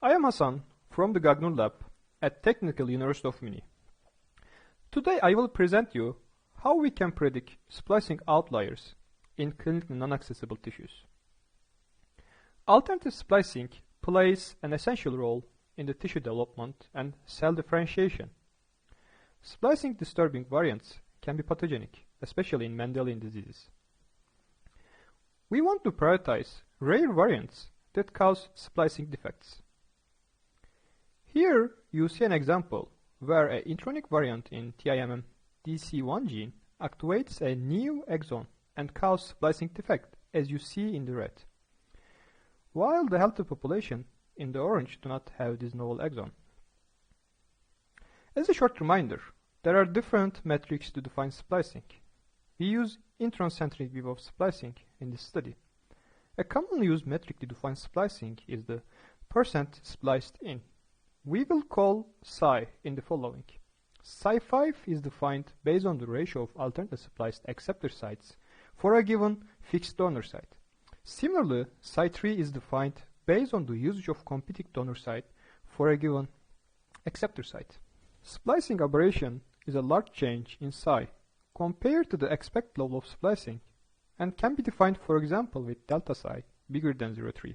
I am Hasan from the Gagnon Lab at Technical University of Munich. Today I will present you how we can predict splicing outliers in clinically non-accessible tissues. Alternative splicing plays an essential role in the tissue development and cell differentiation. Splicing disturbing variants can be pathogenic, especially in Mendelian diseases. We want to prioritize rare variants that cause splicing defects. Here you see an example where an intronic variant in TIMM DC1 gene activates a new exon and causes splicing defect, as you see in the red, while the healthy population in the orange do not have this novel exon. As a short reminder, there are different metrics to define splicing. We use intron-centric view of splicing in this study. A commonly used metric to define splicing is the percent spliced in. We will call psi in the following. Psi5 is defined based on the ratio of alternative spliced acceptor sites for a given fixed donor site. Similarly, psi3 is defined based on the usage of competing donor site for a given acceptor site. Splicing aberration is a large change in psi compared to the expected level of splicing and can be defined, for example, with delta psi bigger than 0.3.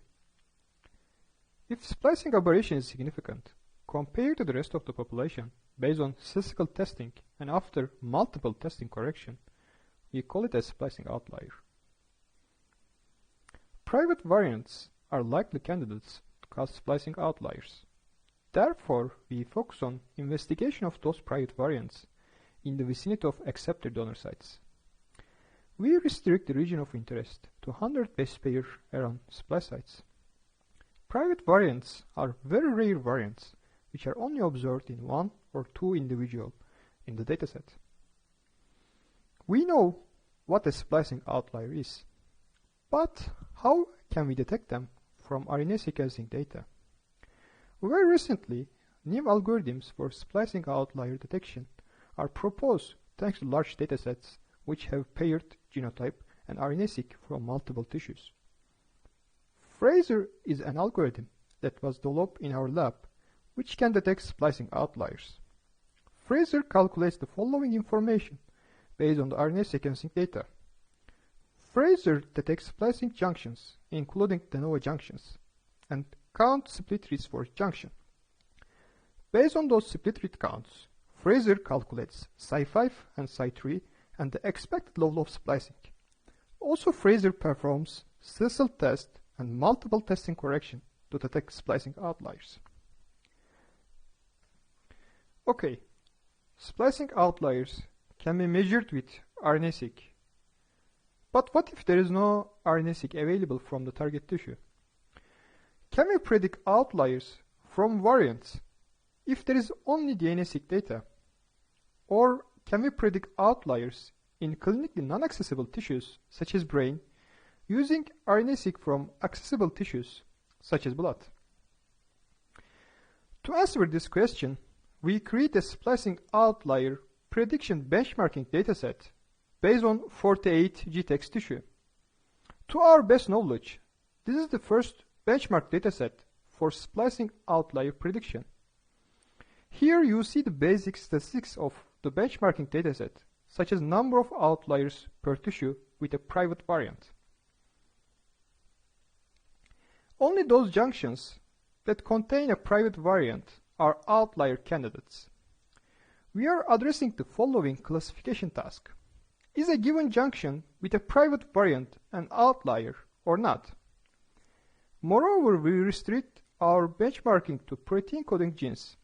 If splicing aberration is significant compared to the rest of the population based on statistical testing and after multiple testing correction, we call it a splicing outlier. Private variants are likely candidates to cause splicing outliers. Therefore, we focus on investigation of those private variants in the vicinity of acceptor donor sites. We restrict the region of interest to 100 base pair around splice sites. Private variants are very rare variants which are only observed in 1 or 2 individuals in the dataset. We know what a splicing outlier is, but how can we detect them from RNA sequencing data? Very recently, new algorithms for splicing outlier detection are proposed thanks to large datasets which have paired genotype and RNA-seq from multiple tissues. Fraser is an algorithm that was developed in our lab which can detect splicing outliers. Fraser calculates the following information based on the RNA sequencing data. Fraser detects splicing junctions, including de novo junctions, and counts split reads for junction. Based on those split read counts, Fraser calculates psi5 and psi3 and the expected level of splicing. Also, Fraser performs statistical test and multiple testing correction to detect splicing outliers. Okay, splicing outliers can be measured with RNA-seq. But what if there is no RNA-seq available from the target tissue? Can we predict outliers from variants if there is only DNA-seq data? Or can we predict outliers in clinically non-accessible tissues such as brain using RNA-seq from accessible tissues such as blood? To answer this question, we create a splicing outlier prediction benchmarking dataset based on 48 GTEX tissue. To our best knowledge, this is the first benchmark dataset for splicing outlier prediction. Here you see the basic statistics of the benchmarking dataset, such as number of outliers per tissue with a private variant. Only those junctions that contain a private variant are outlier candidates. We are addressing the following classification task. Is a given junction with a private variant an outlier or not? Moreover, we restrict our benchmarking to protein coding genes,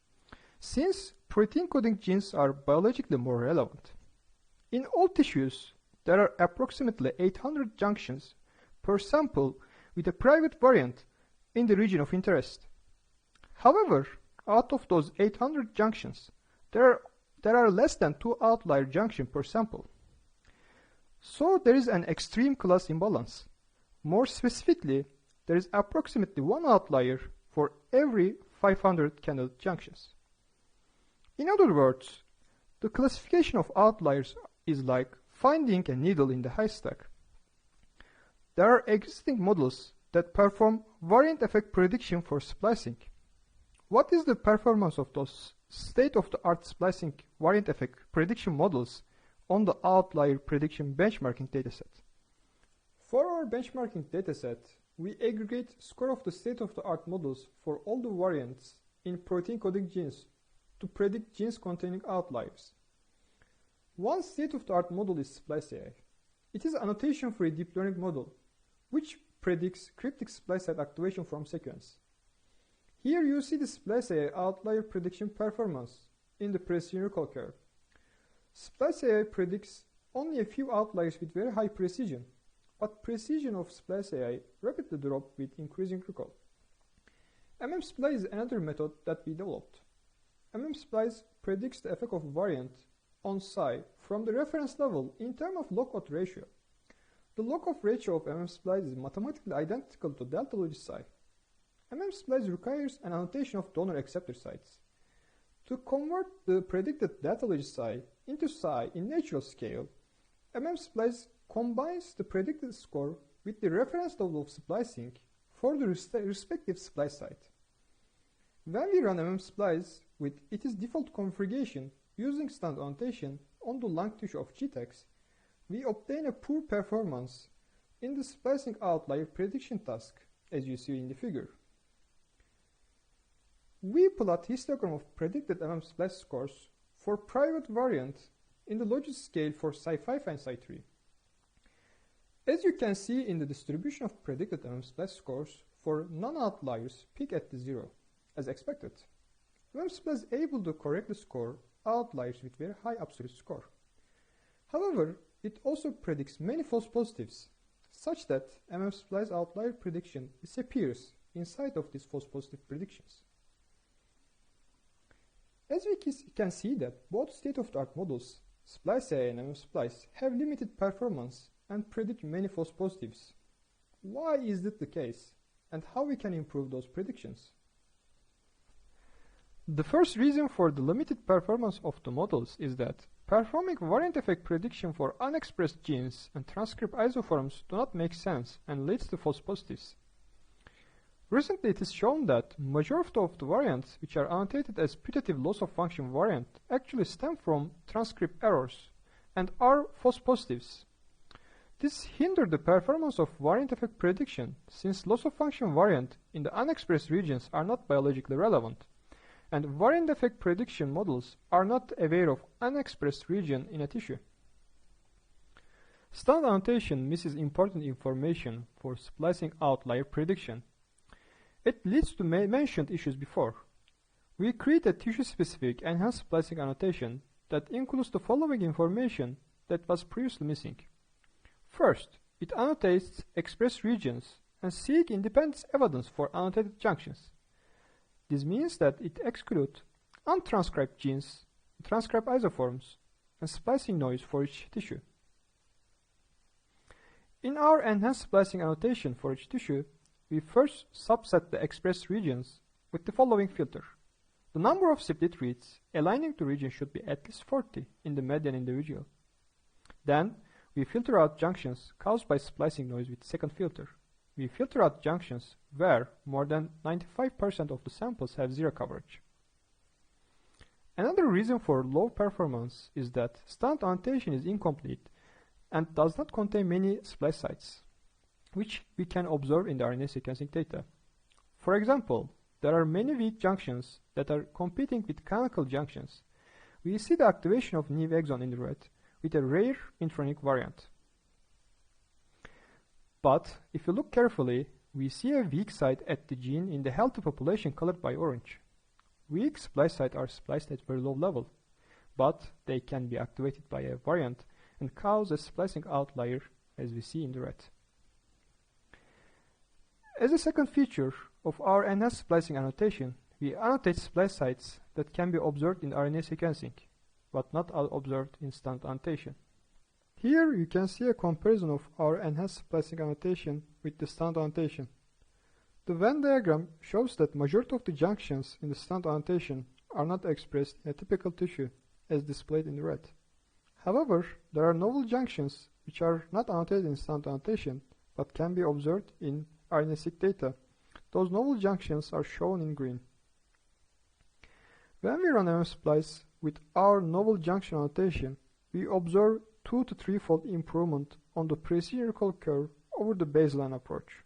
since protein coding genes are biologically more relevant. In all tissues, there are approximately 800 junctions per sample with a private variant in the region of interest. However, out of those 800 junctions, there are less than 2 outlier junctions per sample. So there is an extreme class imbalance. More specifically, there is approximately 1 outlier for every 500 candidate junctions. In other words, the classification of outliers is like finding a needle in the haystack. There are existing models that perform variant effect prediction for splicing. What is the performance of those state-of-the-art splicing variant effect prediction models on the outlier prediction benchmarking dataset? For our benchmarking dataset, we aggregate score of the state-of-the-art models for all the variants in protein coding genes to predict genes containing outliers. One state-of-the-art model is SpliceAI. It is an annotation-free deep learning model which predicts cryptic splice site activation from sequence. Here you see the SpliceAI outlier prediction performance in the precision recall curve. SpliceAI predicts only a few outliers with very high precision, but precision of SpliceAI rapidly dropped with increasing recall. MMSplice is another method that we developed. MMSplice predicts the effect of variant on psi from the reference level in terms of log-off ratio. The log-off ratio of MMSplice is mathematically identical to delta log psi. MMSplice requires an annotation of donor acceptor sites. To convert the predicted delta log psi into psi in natural scale, MMSplice combines the predicted score with the reference level of splicing for the respective splice site. When we run MMSplice with its default configuration using standard annotation on the lung tissue of GTEX, we obtain a poor performance in the splicing outlier prediction task, as you see in the figure. We plot histogram of predicted MMSplice scores for private variant in the logit scale for psi5 and psi3. As you can see in the distribution of predicted MMSplice scores for non-outliers peak at the 0, as expected. MMSplice is able to correctly score outliers with very high absolute score. However, it also predicts many false positives, such that MMSplice outlier prediction disappears inside of these false positive predictions. As we can see that both state-of-the-art models, SpliceAI and MMSplice, have limited performance and predict many false positives. Why is that the case, and how we can improve those predictions? The first reason for the limited performance of the models is that performing variant effect prediction for unexpressed genes and transcript isoforms do not make sense and leads to false positives. Recently, it is shown that majority of the variants which are annotated as putative loss of function variant actually stem from transcript errors and are false positives. This hinders the performance of variant effect prediction since loss of function variant in the unexpressed regions are not biologically relevant, and variant effect prediction models are not aware of unexpressed region in a tissue. Standard annotation misses important information for splicing outlier prediction. It leads to mentioned issues before. We create a tissue-specific enhanced splicing annotation that includes the following information that was previously missing. First, it annotates expressed regions and seeks independent evidence for annotated junctions. This means that it excludes untranscribed genes, transcribed isoforms, and splicing noise for each tissue. In our enhanced splicing annotation for each tissue, we first subset the expressed regions with the following filter. The number of split reads aligning to region should be at least 40 in the median individual. Then, we filter out junctions caused by splicing noise with second filter. We filter out junctions where more than 95% of the samples have zero coverage. Another reason for low performance is that standard annotation is incomplete and does not contain many splice sites, which we can observe in the RNA sequencing data. For example, there are many weak junctions that are competing with canonical junctions. We see the activation of new exon in the red with a rare intronic variant. But if you look carefully, we see a weak site at the gene in the healthy population colored by orange. Weak splice sites are spliced at very low level, but they can be activated by a variant and cause a splicing outlier as we see in the red. As a second feature of our enhanced splicing annotation, we annotate splice sites that can be observed in RNA sequencing, but not observed in standard annotation. Here you can see a comparison of our enhanced splicing annotation with the standard annotation. The Venn diagram shows that majority of the junctions in the standard annotation are not expressed in a typical tissue as displayed in the red. However, there are novel junctions which are not annotated in standard annotation but can be observed in RNA-seq data. Those novel junctions are shown in green. When we run splice with our novel junction annotation, we observe 2 to 3-fold improvement on the precision recall curve over the baseline approach.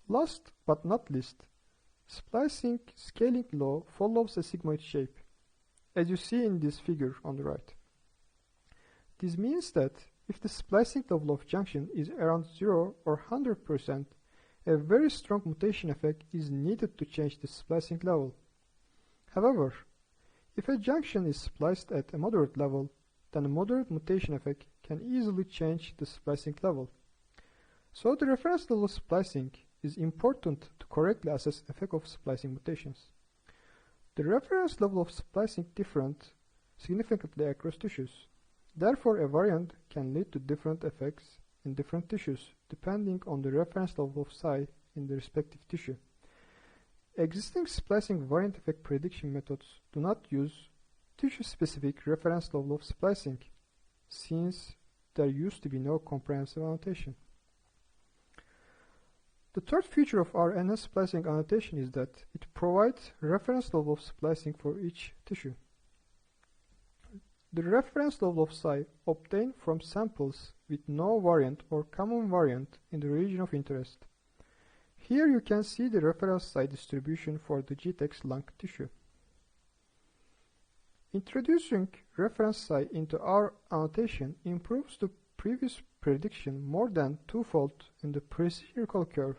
Last but not least, splicing scaling law follows a sigmoid shape, as you see in this figure on the right. This means that if the splicing level of junction is around 0 or 100%, a very strong mutation effect is needed to change the splicing level. However, if a junction is spliced at a moderate level, then a moderate mutation effect can easily change the splicing level. So the reference level of splicing is important to correctly assess the effect of splicing mutations. The reference level of splicing differs significantly across tissues. Therefore, a variant can lead to different effects in different tissues, depending on the reference level of psi in the respective tissue. Existing splicing variant effect prediction methods do not use tissue-specific reference level of splicing, since there used to be no comprehensive annotation. The third feature of our NS splicing annotation is that it provides reference level of splicing for each tissue. The reference level of psi obtained from samples with no variant or common variant in the region of interest. Here you can see the reference psi distribution for the GTEX lung tissue. Introducing reference psi into our annotation improves the previous prediction more than 2-fold in the precision recall curve.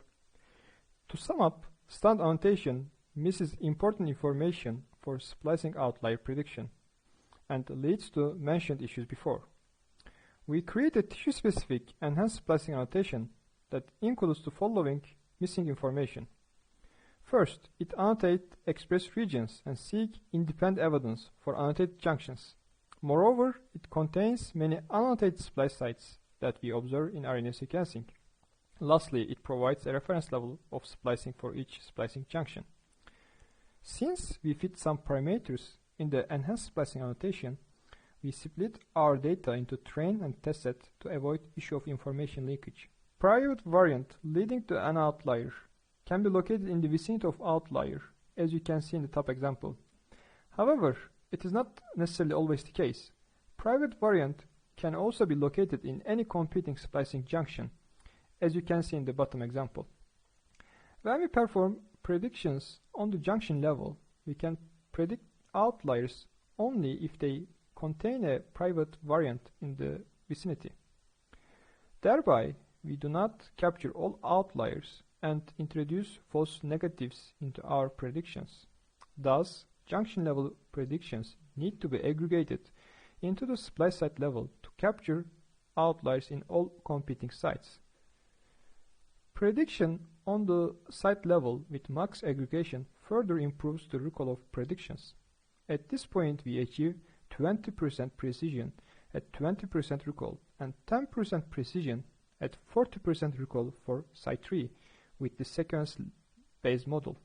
To sum up, standard annotation misses important information for splicing outlier prediction and leads to mentioned issues before. We created tissue-specific enhanced splicing annotation that includes the following missing information. First, it annotates expressed regions and seeks independent evidence for annotated junctions. Moreover, it contains many annotated splice sites that we observe in RNA sequencing. Lastly, it provides a reference level of splicing for each splicing junction. Since we fit some parameters in the enhanced splicing annotation, we split our data into train and test set to avoid issue of information leakage. Private variant leading to an outlier can be located in the vicinity of outlier, as you can see in the top example. However, it is not necessarily always the case. Private variant can also be located in any competing splicing junction, as you can see in the bottom example. When we perform predictions on the junction level, we can predict outliers only if they contain a private variant in the vicinity. Thereby, we do not capture all outliers and introduce false negatives into our predictions. Thus, junction level predictions need to be aggregated into the splice site level to capture outliers in all competing sites. Prediction on the site level with max aggregation further improves the recall of predictions. At this point, we achieve 20% precision at 20% recall and 10% precision at 40% recall for site 3 with the sequence-based model.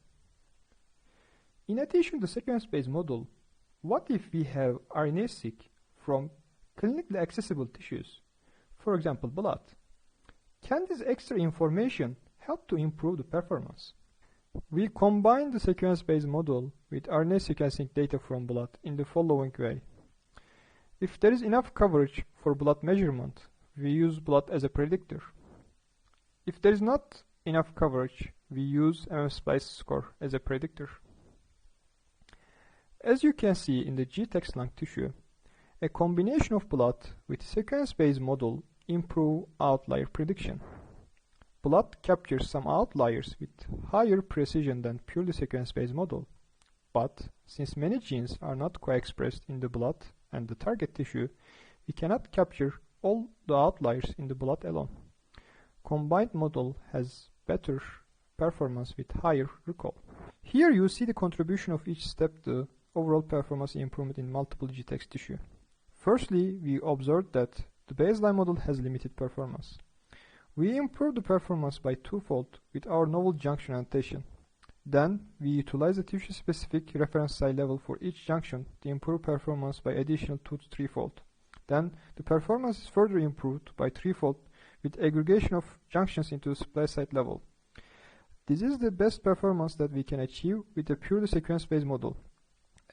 In addition to the sequence-based model, what if we have RNA-seq from clinically accessible tissues, for example blood? Can this extra information help to improve the performance? We combine the sequence-based model with RNA sequencing data from blood in the following way. If there is enough coverage for blood measurement, we use blood as a predictor. If there is not enough coverage, we use splice score as a predictor. As you can see in the GTEX lung tissue, a combination of blood with sequence-based model improve outlier prediction. Blood captures some outliers with higher precision than purely sequence-based model, but since many genes are not co-expressed in the blood and the target tissue, we cannot capture all the outliers in the blood alone. Combined model has better performance with higher recall. Here you see the contribution of each step to the overall performance improvement in multiple GTEX tissue. Firstly, we observed that the baseline model has limited performance. We improved the performance by 2-fold with our novel junction annotation. Then, we utilize the tissue-specific reference psi level for each junction to improve performance by additional 2 to 3-fold. Then, the performance is further improved by 3-fold with aggregation of junctions into the splice site level. This is the best performance that we can achieve with a purely sequence-based model.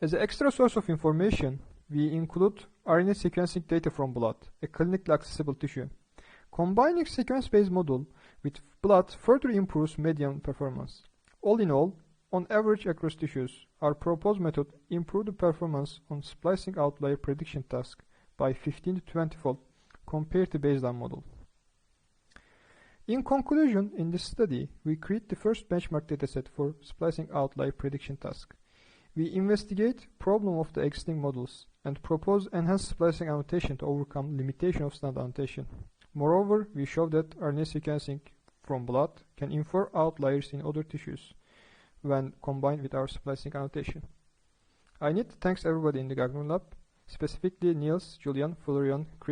As an extra source of information, we include RNA sequencing data from blood, a clinically accessible tissue. Combining sequence-based model with blood further improves median performance. All in all, on average across tissues, our proposed method improved the performance on splicing outlier prediction task by 15 to 20-fold compared to baseline model. In conclusion, in this study, we create the first benchmark dataset for splicing outlier prediction task. We investigate problem of the existing models and propose enhanced splicing annotation to overcome limitation of standard annotation. Moreover, we show that RNA sequencing from blood can infer outliers in other tissues when combined with our splicing annotation. I need to thank everybody in the Gagnon lab, specifically Niels, Julian, Florian, Chris,